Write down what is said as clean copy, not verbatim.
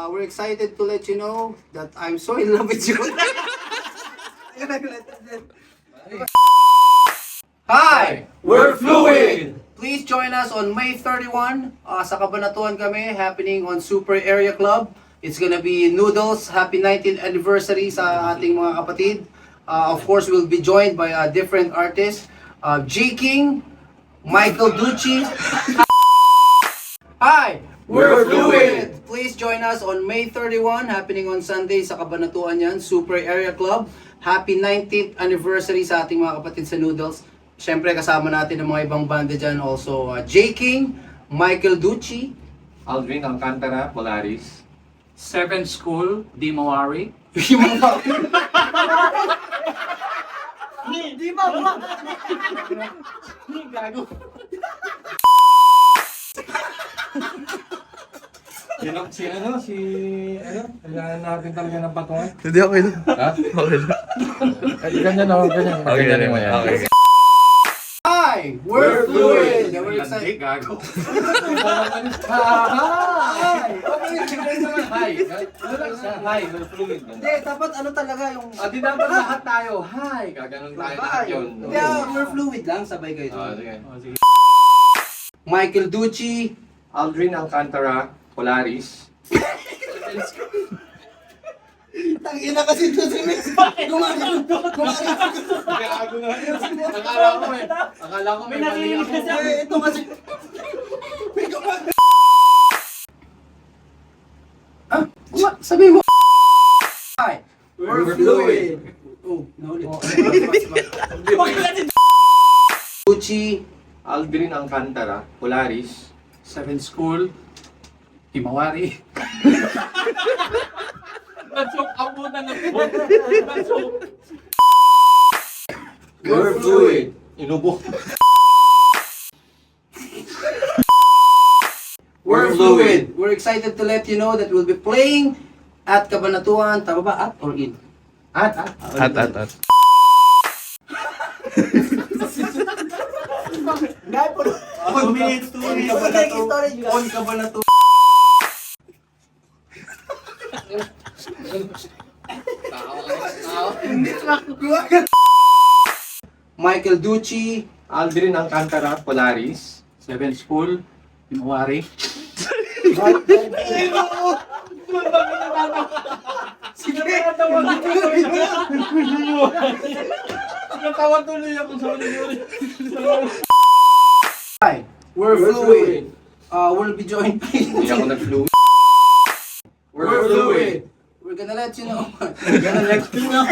we're excited to let you know that I'm so in love with you. Hi! We're fluid! Please join us on May 31 sa Cabanatuan kami, happening on Super Area Club. It's gonna be Noodles, happy 19th anniversary sa ating mga kapatid. Of course, we'll be joined by different artists. J. King, Michael Ducci. Hi! We're fluid! Please join us on May 31, happening on Sunday sa Cabanatuan yan, Super Area Club. Happy 19th anniversary sa ating mga kapatid sa Noodles. Siyempre kasama natin ang mga ibang banda dyan also. J. King, Michael Ducci, Aldrin Alcantara, Polaris. 7 School, Di Mawari. Kailangan natin talaga ng patungan. Hindi, okay lang. Ha? Okay lang. Ganyan o, ganyan. Okay, Ganyan mo yan. okay. Hi! We're fluid! We're excited. Gago. Hi! Hi. Ano lang sa hi, we're fluid. Hindi, dapat ano talaga yung... Di dapat lahat tayo. Hi. Gaganon tayo lahat yun. Hindi, we're fluid lang, sabay kayo. Sige. Michael Ducci, Aldrin Alcantara, Polaris. tangina kasi ito si Miss. Gumagano. Gago na yun. Akala ko may mali ako. Ito kasi. Sabi mo. Hi. We're fluid. Oh, naulit. Gucci, Aldrin Alcantara, Polaris. 7 School, Di Mawari. Nasok, abutan na po. Nasok. We're fluid. Inubo. we're fluid. We're excited to let you know that we'll be playing at Cabanatuan. Tama ba? At or in? At. At. On minutes, 2 minutes. On Cabanatuan. Michael Ducci, Aldrin Alcantara, Polaris. 7 School, Di Mawari. Natawa tuloy ako sa Hi, we're fluid. We'll be joined by... Hindi ako nag-fluid. We're fluid. We're gonna let you know. We're gonna let you know.